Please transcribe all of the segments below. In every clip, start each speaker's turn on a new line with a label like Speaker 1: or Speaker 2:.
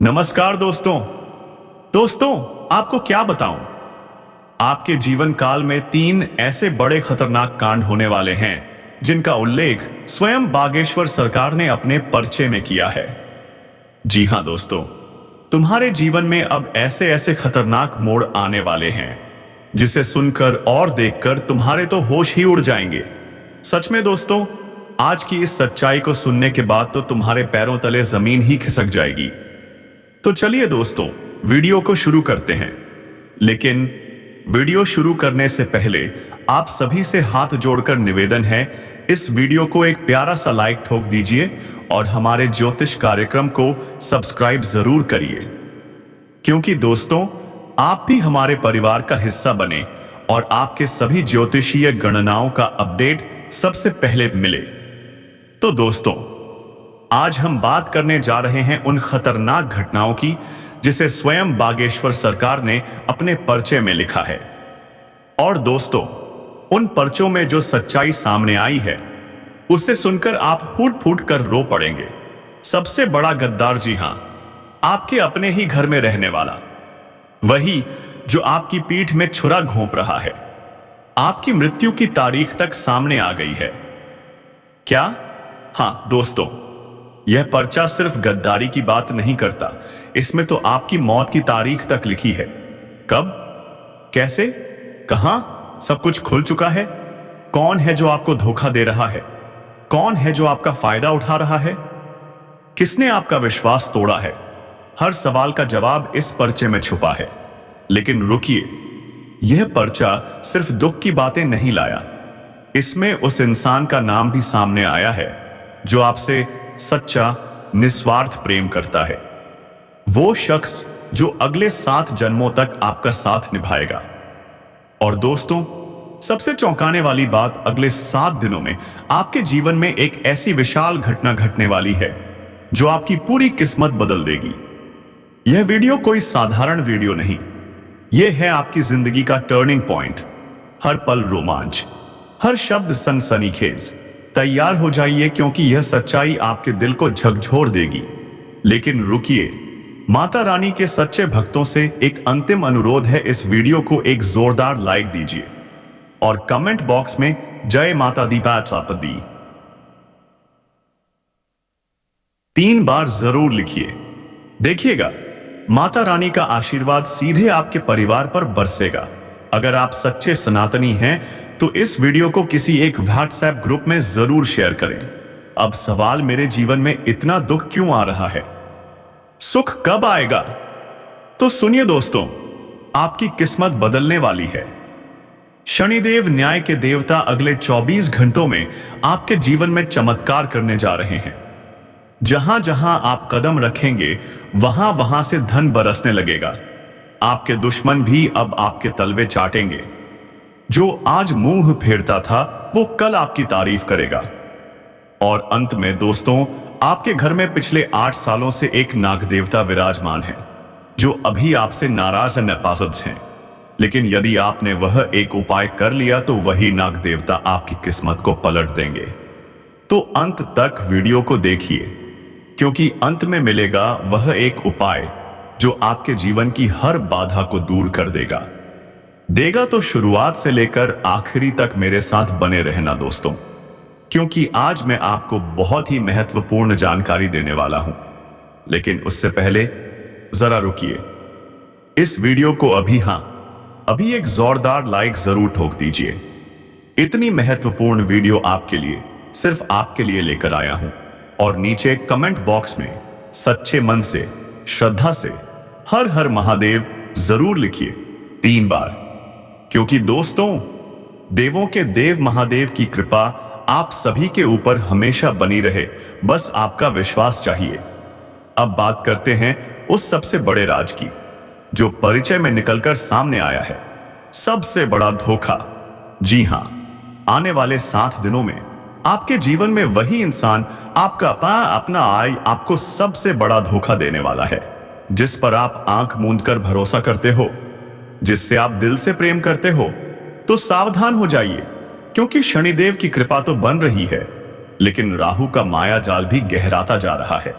Speaker 1: नमस्कार दोस्तों। आपको क्या बताऊं, आपके जीवन काल में 3 ऐसे बड़े खतरनाक कांड होने वाले हैं जिनका उल्लेख स्वयं बागेश्वर सरकार ने अपने पर्चे में किया है। जी हां दोस्तों, तुम्हारे जीवन में अब ऐसे ऐसे खतरनाक मोड़ आने वाले हैं जिसे सुनकर और देखकर तुम्हारे तो होश ही उड़ जाएंगे। सच में दोस्तों, आज की इस सच्चाई को सुनने के बाद तो तुम्हारे पैरों तले जमीन ही खिसक जाएगी। तो चलिए दोस्तों, वीडियो को शुरू करते हैं। लेकिन वीडियो शुरू करने से पहले आप सभी से हाथ जोड़कर निवेदन है, इस वीडियो को एक प्यारा सा लाइक ठोक दीजिए और हमारे ज्योतिष कार्यक्रम को सब्सक्राइब जरूर करिए, क्योंकि दोस्तों आप भी हमारे परिवार का हिस्सा बने और आपके सभी ज्योतिषीय गणनाओं का अपडेट सबसे पहले मिले। तो दोस्तों, आज हम बात करने जा रहे हैं उन खतरनाक घटनाओं की जिसे स्वयं बागेश्वर सरकार ने अपने पर्चे में लिखा है। और दोस्तों, उन पर्चों में जो सच्चाई सामने आई है उसे सुनकर आप फूट फूट कर रो पड़ेंगे। सबसे बड़ा गद्दार, जी हां, आपके अपने ही घर में रहने वाला, वही जो आपकी पीठ में छुरा घोंप रहा है। आपकी मृत्यु की तारीख तक सामने आ गई है। क्या? हां दोस्तों, यह पर्चा सिर्फ गद्दारी की बात नहीं करता, इसमें तो आपकी मौत की तारीख तक लिखी है। कब, कैसे, कहां, सब कुछ खुल चुका है। कौन है जो आपको धोखा दे रहा है? कौन है जो आपका फायदा उठा रहा है? किसने आपका विश्वास तोड़ा है? हर सवाल का जवाब इस पर्चे में छुपा है। लेकिन रुकिए, यह पर्चा सिर्फ दुख की बातें नहीं लाया, इसमें उस इंसान का नाम भी सामने आया है जो आपसे सच्चा निस्वार्थ प्रेम करता है। वो शख्स जो अगले 7 जन्मों तक आपका साथ निभाएगा। और दोस्तों, सबसे चौंकाने वाली बात, अगले 7 दिनों में आपके जीवन में एक ऐसी विशाल घटना घटने वाली है जो आपकी पूरी किस्मत बदल देगी। यह वीडियो कोई साधारण वीडियो नहीं, यह है आपकी जिंदगी का टर्निंग पॉइंट। हर पल रोमांच, हर शब्द सनसनीखेज। तैयार हो जाइए, क्योंकि यह सच्चाई आपके दिल को झकझोर देगी। लेकिन रुकिए, माता रानी के सच्चे भक्तों से एक अंतिम अनुरोध है, इस वीडियो को एक जोरदार लाइक दीजिए और कमेंट बॉक्स में जय माता दी पादी 3 बार जरूर लिखिए। देखिएगा, माता रानी का आशीर्वाद सीधे आपके परिवार पर बरसेगा। अगर आप सच्चे सनातनी हैं तो इस वीडियो को किसी एक व्हाट्सएप ग्रुप में जरूर शेयर करें। अब सवाल, मेरे जीवन में इतना दुख क्यों आ रहा है? सुख कब आएगा? तो सुनिए दोस्तों, आपकी किस्मत बदलने वाली है। शनिदेव, न्याय के देवता, अगले 24 घंटों में आपके जीवन में चमत्कार करने जा रहे हैं। जहां जहां आप कदम रखेंगे वहां वहां से धन बरसने लगेगा। आपके दुश्मन भी अब आपके तलवे चाटेंगे। जो आज मुंह फेरता था वो कल आपकी तारीफ करेगा। और अंत में दोस्तों, आपके घर में पिछले 8 सालों से एक नाग देवता विराजमान है जो अभी आपसे नाराज और नापसंद हैं। लेकिन यदि आपने वह एक उपाय कर लिया तो वही नाग देवता आपकी किस्मत को पलट देंगे। तो अंत तक वीडियो को देखिए, क्योंकि अंत में मिलेगा वह एक उपाय जो आपके जीवन की हर बाधा को दूर कर देगा। तो शुरुआत से लेकर आखिरी तक मेरे साथ बने रहना दोस्तों, क्योंकि आज मैं आपको बहुत ही महत्वपूर्ण जानकारी देने वाला हूं। लेकिन उससे पहले जरा रुकिए, इस वीडियो को अभी एक जोरदार लाइक जरूर ठोक दीजिए। इतनी महत्वपूर्ण वीडियो आपके लिए, सिर्फ आपके लिए लेकर आया हूं। और नीचे कमेंट बॉक्स में सच्चे मन से, श्रद्धा से हर हर महादेव जरूर लिखिए 3 बार, क्योंकि दोस्तों, देवों के देव महादेव की कृपा आप सभी के ऊपर हमेशा बनी रहे, बस आपका विश्वास चाहिए। अब बात करते हैं उस सबसे बड़े राज की जो परिचय में निकलकर सामने आया है। सबसे बड़ा धोखा। जी हां, आने वाले 7 दिनों में आपके जीवन में वही इंसान आपका अपना आपको सबसे बड़ा धोखा देने वाला है, जिस पर आप आंख मूंद कर भरोसा करते हो, जिससे आप दिल से प्रेम करते हो। तो सावधान हो जाइए, क्योंकि शनिदेव की कृपा तो बन रही है, लेकिन राहु का माया जाल भी गहराता जा रहा है।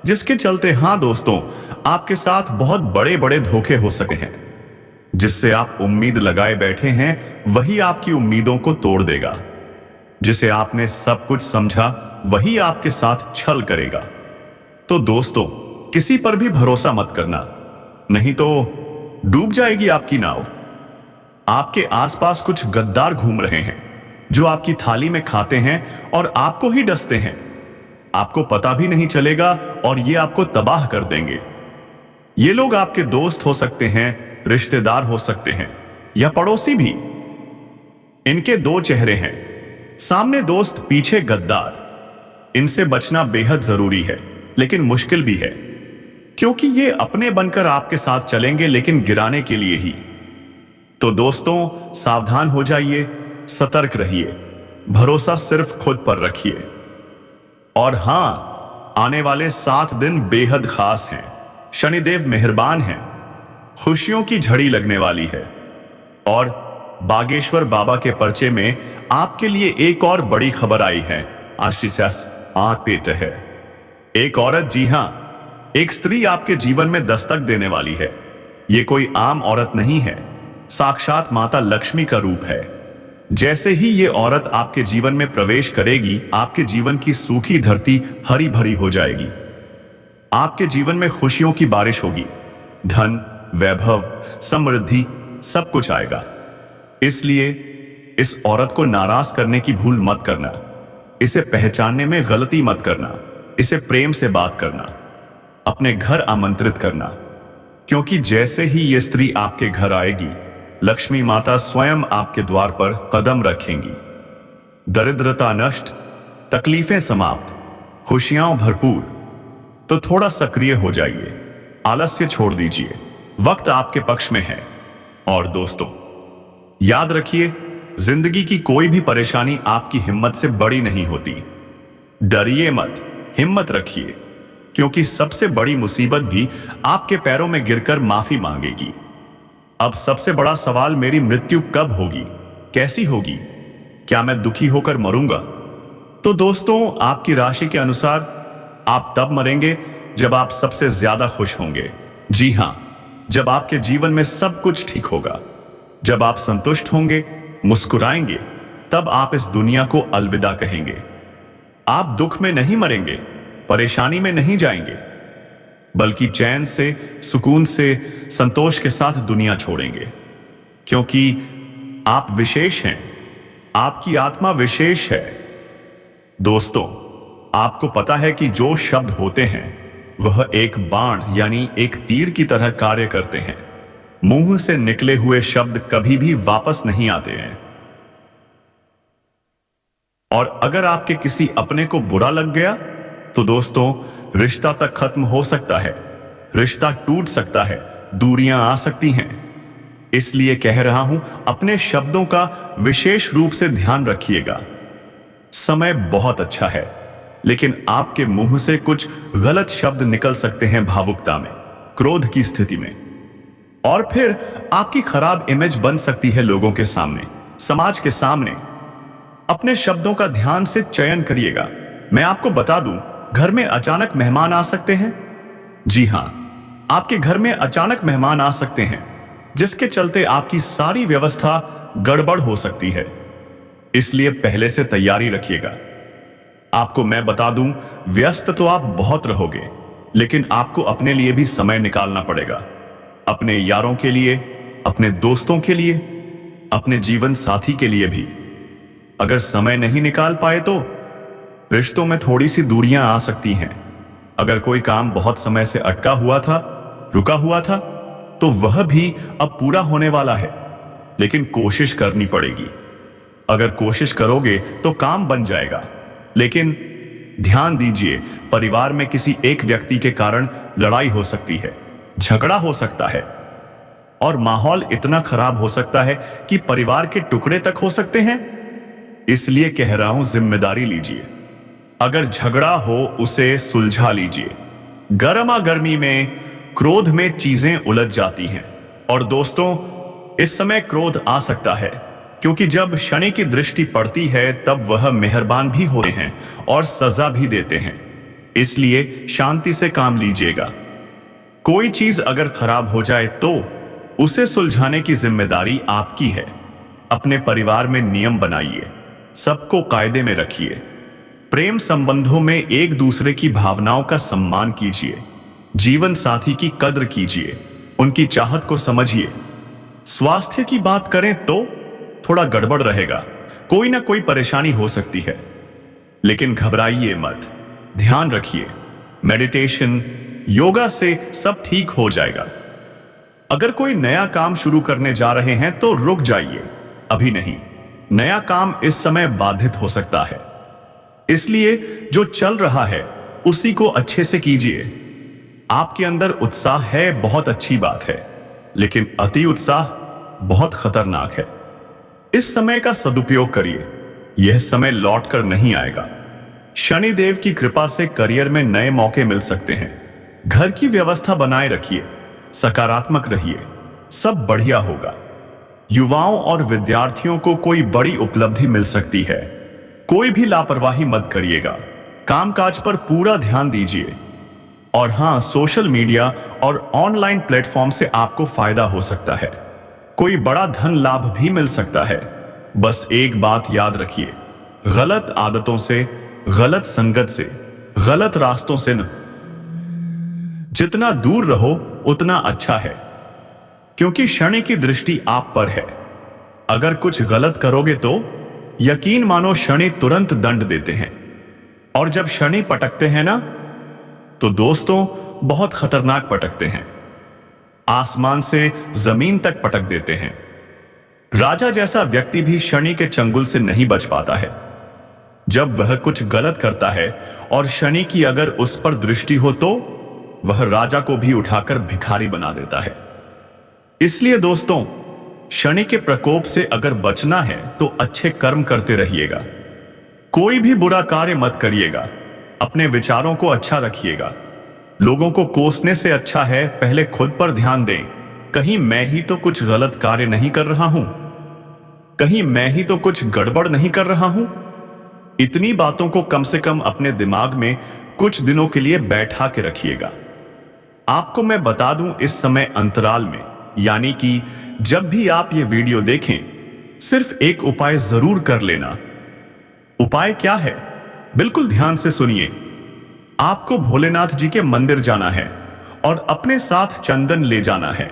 Speaker 1: जिसके चलते हाँ दोस्तों, आपके साथ बहुत बड़े बड़े धोखे हो सकते हैं। जिससे आप उम्मीद लगाए बैठे हैं वही आपकी उम्मीदों को तोड़ देगा। जिसे आपने सब कुछ समझा वही आपके साथ छल करेगा। तो दोस्तों, किसी पर भी भरोसा मत करना, नहीं तो डूब जाएगी आपकी नाव। आपके आसपास कुछ गद्दार घूम रहे हैं जो आपकी थाली में खाते हैं और आपको ही डसते हैं। आपको पता भी नहीं चलेगा और ये आपको तबाह कर देंगे। ये लोग आपके दोस्त हो सकते हैं, रिश्तेदार हो सकते हैं या पड़ोसी भी। इनके दो चेहरे हैं, सामने दोस्त, पीछे गद्दार। इनसे बचना बेहद जरूरी है, लेकिन मुश्किल भी है, क्योंकि ये अपने बनकर आपके साथ चलेंगे, लेकिन गिराने के लिए ही। तो दोस्तों, सावधान हो जाइए, सतर्क रहिए, भरोसा सिर्फ खुद पर रखिए। और हां, आने वाले 7 दिन बेहद खास हैं। शनिदेव मेहरबान हैं, खुशियों की झड़ी लगने वाली है। और बागेश्वर बाबा के पर्चे में आपके लिए एक और बड़ी खबर आई है। आशीष आप पेट है। एक औरत, जी हां, एक स्त्री आपके जीवन में दस्तक देने वाली है। ये कोई आम औरत नहीं है, साक्षात माता लक्ष्मी का रूप है। जैसे ही ये औरत आपके जीवन में प्रवेश करेगी, आपके जीवन की सूखी धरती हरी भरी हो जाएगी। आपके जीवन में खुशियों की बारिश होगी, धन, वैभव, समृद्धि, सब कुछ आएगा। इसलिए इस औरत को नाराज करने की भूल मत करना, इसे पहचानने में गलती मत करना, इसे प्रेम से बात करना, अपने घर आमंत्रित करना, क्योंकि जैसे ही ये स्त्री आपके घर आएगी, लक्ष्मी माता स्वयं आपके द्वार पर कदम रखेंगी। दरिद्रता नष्ट, तकलीफें समाप्त, खुशियां भरपूर। तो थोड़ा सक्रिय हो जाइए, आलस्य छोड़ दीजिए, वक्त आपके पक्ष में है। और दोस्तों, याद रखिए, जिंदगी की कोई भी परेशानी आपकी हिम्मत से बड़ी नहीं होती। डरिए मत, हिम्मत रखिए, क्योंकि सबसे बड़ी मुसीबत भी आपके पैरों में गिरकर माफी मांगेगी। अब सबसे बड़ा सवाल, मेरी मृत्यु कब होगी, कैसी होगी, क्या मैं दुखी होकर मरूंगा? तो दोस्तों, आपकी राशि के अनुसार आप तब मरेंगे जब आप सबसे ज्यादा खुश होंगे। जी हां, जब आपके जीवन में सब कुछ ठीक होगा, जब आप संतुष्ट होंगे, मुस्कुराएंगे, तब आप इस दुनिया को अलविदा कहेंगे। आप दुख में नहीं मरेंगे, परेशानी में नहीं जाएंगे, बल्कि चैन से, सुकून से, संतोष के साथ दुनिया छोड़ेंगे। क्योंकि आप विशेष हैं, आपकी आत्मा विशेष है। दोस्तों, आपको पता है कि जो शब्द होते हैं वह एक बाण यानी एक तीर की तरह कार्य करते हैं। मुंह से निकले हुए शब्द कभी भी वापस नहीं आते हैं। और अगर आपके किसी अपने को बुरा लग गया तो दोस्तों, रिश्ता तक खत्म हो सकता है, रिश्ता टूट सकता है, दूरियां आ सकती हैं। इसलिए कह रहा हूं, अपने शब्दों का विशेष रूप से ध्यान रखिएगा। समय बहुत अच्छा है, लेकिन आपके मुंह से कुछ गलत शब्द निकल सकते हैं भावुकता में, क्रोध की स्थिति में, और फिर आपकी खराब इमेज बन सकती है लोगों के सामने, समाज के सामने। अपने शब्दों का ध्यान से चयन करिएगा। मैं आपको बता दूं, घर में अचानक मेहमान आ सकते हैं। जी हां, आपके घर में अचानक मेहमान आ सकते हैं, जिसके चलते आपकी सारी व्यवस्था गड़बड़ हो सकती है। इसलिए पहले से तैयारी रखिएगा। आपको मैं बता दूं, व्यस्त तो आप बहुत रहोगे, लेकिन आपको अपने लिए भी समय निकालना पड़ेगा। अपने यारों के लिए, अपने दोस्तों के लिए, अपने जीवन साथी के लिए भी। अगर समय नहीं निकाल पाए तो रिश्तों में थोड़ी सी दूरियां आ सकती हैं। अगर कोई काम बहुत समय से अटका हुआ था, रुका हुआ था, तो वह भी अब पूरा होने वाला है, लेकिन कोशिश करनी पड़ेगी। अगर कोशिश करोगे तो काम बन जाएगा। लेकिन ध्यान दीजिए, परिवार में किसी एक व्यक्ति के कारण लड़ाई हो सकती है, झगड़ा हो सकता है, और माहौल इतना खराब हो सकता है कि परिवार के टुकड़े तक हो सकते हैं। इसलिए कह रहा हूं, जिम्मेदारी लीजिए। अगर झगड़ा हो, उसे सुलझा लीजिए। गर्मा गर्मी में, क्रोध में चीजें उलझ जाती हैं। और दोस्तों, इस समय क्रोध आ सकता है, क्योंकि जब शनि की दृष्टि पड़ती है तब वह मेहरबान भी होते हैं और सजा भी देते हैं। इसलिए शांति से काम लीजिएगा। कोई चीज अगर खराब हो जाए तो उसे सुलझाने की जिम्मेदारी आपकी है। अपने परिवार में नियम बनाइए, सबको कायदे में रखिए। प्रेम संबंधों में एक दूसरे की भावनाओं का सम्मान कीजिए। जीवन साथी की कद्र कीजिए, उनकी चाहत को समझिए। स्वास्थ्य की बात करें तो थोड़ा गड़बड़ रहेगा, कोई ना कोई परेशानी हो सकती है, लेकिन घबराइए मत। ध्यान रखिए, मेडिटेशन, योगा से सब ठीक हो जाएगा। अगर कोई नया काम शुरू करने जा रहे हैं तो रुक जाइए, अभी नहीं। नया काम इस समय बाधित हो सकता है, इसलिए जो चल रहा है उसी को अच्छे से कीजिए। आपके अंदर उत्साह है, बहुत अच्छी बात है, लेकिन अति उत्साह बहुत खतरनाक है। इस समय का सदुपयोग करिए, यह समय लौटकर नहीं आएगा। शनिदेव की कृपा से करियर में नए मौके मिल सकते हैं। घर की व्यवस्था बनाए रखिए, सकारात्मक रहिए, सब बढ़िया होगा। युवाओं और विद्यार्थियों को कोई बड़ी उपलब्धि मिल सकती है। कोई भी लापरवाही मत करिएगा, कामकाज पर पूरा ध्यान दीजिए। और हां, सोशल मीडिया और ऑनलाइन प्लेटफॉर्म से आपको फायदा हो सकता है, कोई बड़ा धन लाभ भी मिल सकता है। बस एक बात याद रखिए, गलत आदतों से, गलत संगत से, गलत रास्तों से न जितना दूर रहो उतना अच्छा है, क्योंकि शनि की दृष्टि आप पर है। अगर कुछ गलत करोगे तो यकीन मानो शनि तुरंत दंड देते हैं। और जब शनि पटकते हैं ना, तो दोस्तों बहुत खतरनाक पटकते हैं, आसमान से जमीन तक पटक देते हैं। राजा जैसा व्यक्ति भी शनि के चंगुल से नहीं बच पाता है। जब वह कुछ गलत करता है और शनि की अगर उस पर दृष्टि हो तो वह राजा को भी उठाकर भिखारी बना देता है। इसलिए दोस्तों, शनि के प्रकोप से अगर बचना है तो अच्छे कर्म करते रहिएगा, कोई भी बुरा कार्य मत करिएगा, अपने विचारों को अच्छा रखिएगा। लोगों को कोसने से अच्छा है पहले खुद पर ध्यान दें, कहीं मैं ही तो कुछ गलत कार्य नहीं कर रहा हूं, कहीं मैं ही तो कुछ गड़बड़ नहीं कर रहा हूं। इतनी बातों को कम से कम अपने दिमाग में कुछ दिनों के लिए बैठा के रखिएगा। आपको मैं बता दूं, इस समय अंतराल में, यानी कि जब भी आप ये वीडियो देखें, सिर्फ एक उपाय जरूर कर लेना। उपाय क्या है? बिल्कुल ध्यान से सुनिए। आपको भोलेनाथ जी के मंदिर जाना है और अपने साथ चंदन ले जाना है।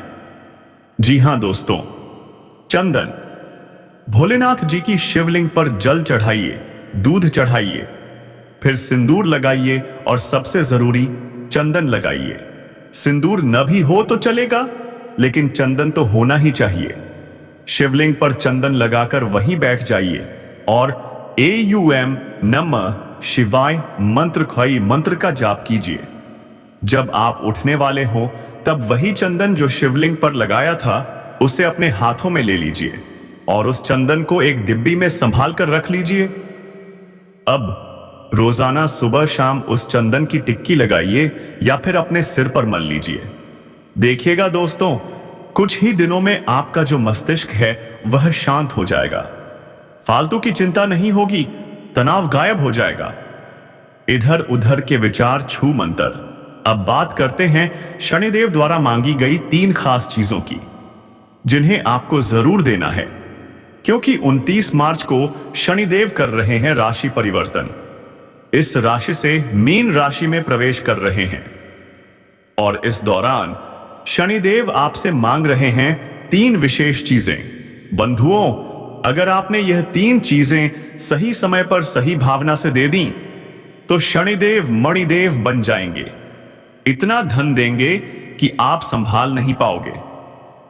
Speaker 1: जी हां दोस्तों, चंदन। भोलेनाथ जी की शिवलिंग पर जल चढ़ाइए, दूध चढ़ाइए, फिर सिंदूर लगाइए और सबसे जरूरी चंदन लगाइए। सिंदूर न भी हो तो चलेगा, लेकिन चंदन तो होना ही चाहिए। शिवलिंग पर चंदन लगाकर वहीं बैठ जाइए और AUM नमः शिवाय मंत्र खई मंत्र का जाप कीजिए। जब आप उठने वाले हो तब वही चंदन जो शिवलिंग पर लगाया था उसे अपने हाथों में ले लीजिए और उस चंदन को एक डिब्बी में संभाल कर रख लीजिए। अब रोजाना सुबह शाम उस चंदन की टिक्की लगाइए या फिर अपने सिर पर मल लीजिए। देखिएगा दोस्तों, कुछ ही दिनों में आपका जो मस्तिष्क है वह शांत हो जाएगा, फालतू की चिंता नहीं होगी, तनाव गायब हो जाएगा, इधर उधर के विचार छू मंतर। अब बात करते हैं शनिदेव द्वारा मांगी गई 3 खास चीजों की, जिन्हें आपको जरूर देना है, क्योंकि 29 मार्च को शनिदेव कर रहे हैं राशि परिवर्तन। इस राशि से मीन राशि में प्रवेश कर रहे हैं और इस दौरान शनिदेव आपसे मांग रहे हैं 3 विशेष चीजें। बंधुओं, अगर आपने यह 3 चीजें सही समय पर सही भावना से दे दी तो शनिदेव मणिदेव बन जाएंगे। इतना धन देंगे कि आप संभाल नहीं पाओगे।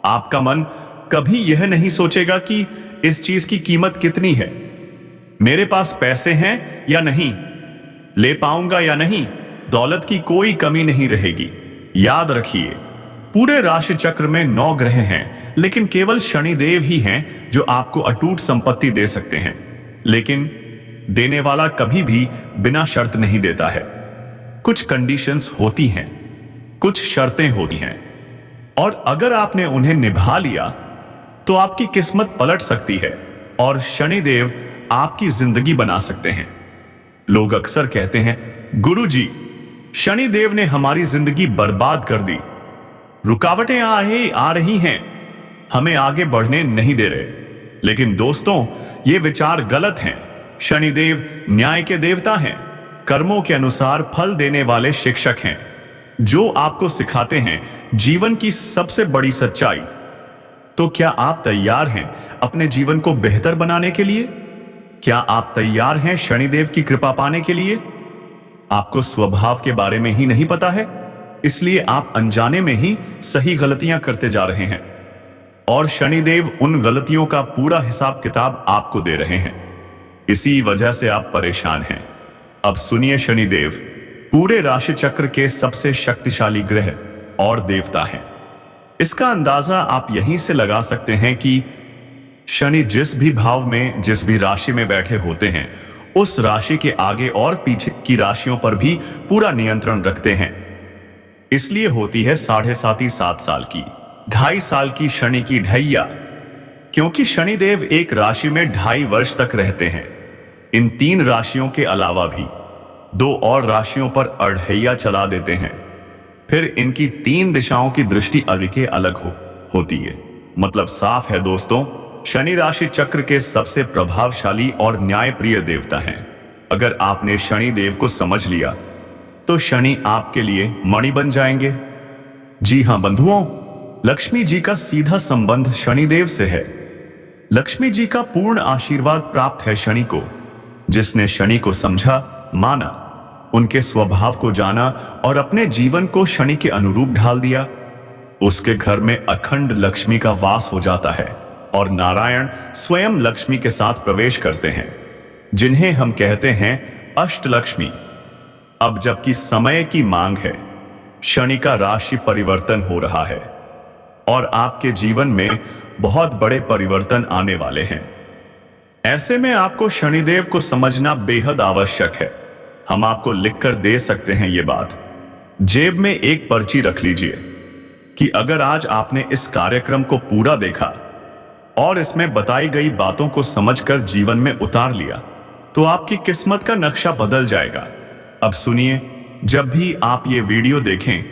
Speaker 1: आपका मन कभी यह नहीं सोचेगा कि इस चीज की कीमत कितनी है, मेरे पास पैसे हैं या नहीं, ले पाऊंगा या नहीं, दौलत की कोई कमी नहीं रहेगी। याद रखिए, पूरे राशि चक्र में 9 ग्रह हैं, लेकिन केवल शनिदेव ही हैं जो आपको अटूट संपत्ति दे सकते हैं। लेकिन देने वाला कभी भी बिना शर्त नहीं देता है। कुछ कंडीशंस होती हैं, कुछ शर्तें होती हैं, और अगर आपने उन्हें निभा लिया तो आपकी किस्मत पलट सकती है और शनिदेव आपकी जिंदगी बना सकते हैं। लोग अक्सर कहते हैं, गुरुजी, शनिदेव ने हमारी जिंदगी बर्बाद कर दी, रुकावटें आ रही हैं, हमें आगे बढ़ने नहीं दे रहे। लेकिन दोस्तों, ये विचार गलत हैं। शनिदेव न्याय के देवता हैं, कर्मों के अनुसार फल देने वाले शिक्षक हैं, जो आपको सिखाते हैं जीवन की सबसे बड़ी सच्चाई। तो क्या आप तैयार हैं अपने जीवन को बेहतर बनाने के लिए? क्या आप तैयार हैं शनिदेव की कृपा पाने के लिए? आपको स्वभाव के बारे में ही नहीं पता है, इसलिए आप अनजाने में ही सही गलतियां करते जा रहे हैं, और शनिदेव उन गलतियों का पूरा हिसाब किताब आपको दे रहे हैं। इसी वजह से आप परेशान हैं। अब सुनिए, शनिदेव पूरे राशि चक्र के सबसे शक्तिशाली ग्रह और देवता हैं। इसका अंदाजा आप यहीं से लगा सकते हैं कि शनि जिस भी भाव में, जिस भी राशि में बैठे होते हैं, उस राशि के आगे और पीछे की राशियों पर भी पूरा नियंत्रण रखते हैं। इसलिए होती है 7.5 साल की, 2.5 साल की शनि की ढैया, क्योंकि शनिदेव एक राशि में 2.5 वर्ष तक रहते हैं। इन 3 राशियों के अलावा भी 2 और राशियों पर अढ़ैया चला देते हैं। फिर इनकी 3 दिशाओं की दृष्टि अलग अलग होती है। मतलब साफ है दोस्तों, शनि राशि चक्र के सबसे प्रभावशाली और न्यायप्रिय देवता हैं। अगर आपने शनि देव को समझ लिया तो शनि आपके लिए मणि बन जाएंगे। जी हां बंधुओं, लक्ष्मी जी का सीधा संबंध शनिदेव से है। लक्ष्मी जी का पूर्ण आशीर्वाद प्राप्त है शनि को। जिसने शनि को समझा, माना, उनके स्वभाव को जाना और अपने जीवन को शनि के अनुरूप ढाल दिया, उसके घर में अखंड लक्ष्मी का वास हो जाता है और नारायण स्वयं लक्ष्मी के साथ प्रवेश करते हैं, जिन्हें हम कहते हैं अष्टलक्ष्मी। अब जबकि समय की मांग है, शनि का राशि परिवर्तन हो रहा है और आपके जीवन में बहुत बड़े परिवर्तन आने वाले हैं। ऐसे में आपको शनिदेव को समझना बेहद आवश्यक है। हम आपको लिखकर दे सकते हैं ये बात। जेब में एक पर्ची रख लीजिए कि अगर आज आपने इस कार्यक्रम को पूरा देखा और इसमें बताई गई बातों को समझकर जीवन में उतार लिया, तो आपकी किस्मत का नक्शा बदल जाएगा। अब सुनिए, जब भी आप ये वीडियो देखें,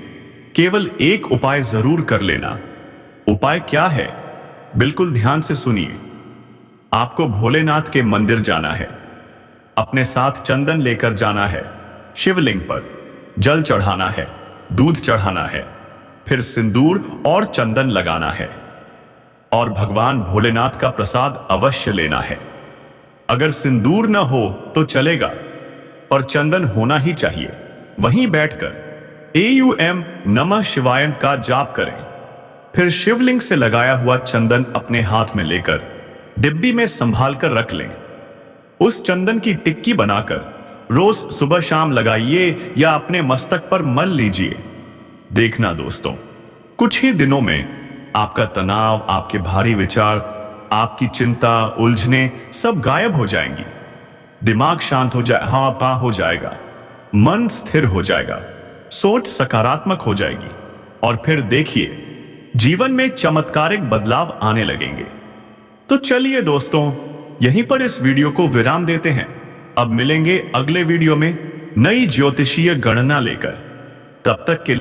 Speaker 1: केवल एक उपाय जरूर कर लेना। उपाय क्या है? बिल्कुल ध्यान से सुनिए। आपको भोलेनाथ के मंदिर जाना है, अपने साथ चंदन लेकर जाना है, शिवलिंग पर जल चढ़ाना है, दूध चढ़ाना है, फिर सिंदूर और चंदन लगाना है और भगवान भोलेनाथ का प्रसाद अवश्य लेना है। अगर सिंदूर न हो तो चलेगा, पर चंदन होना ही चाहिए। वहीं बैठकर AUM नमः शिवाय का जाप करें। फिर शिवलिंग से लगाया हुआ चंदन अपने हाथ में लेकर डिब्बी में संभाल कर रख लें। उस चंदन की टिक्की बनाकर रोज सुबह शाम लगाइए या अपने मस्तक पर मल लीजिए। देखना दोस्तों, कुछ ही दिनों में आपका तनाव, आपके भारी विचार, आपकी चिंता, उलझने सब गायब हो जाएंगी। दिमाग शांत हो जाएगा, मन स्थिर हो जाएगा, सोच सकारात्मक हो जाएगी और फिर देखिए जीवन में चमत्कारिक बदलाव आने लगेंगे। तो चलिए दोस्तों, यहीं पर इस वीडियो को विराम देते हैं। अब मिलेंगे अगले वीडियो में नई ज्योतिषीय गणना लेकर। तब तक के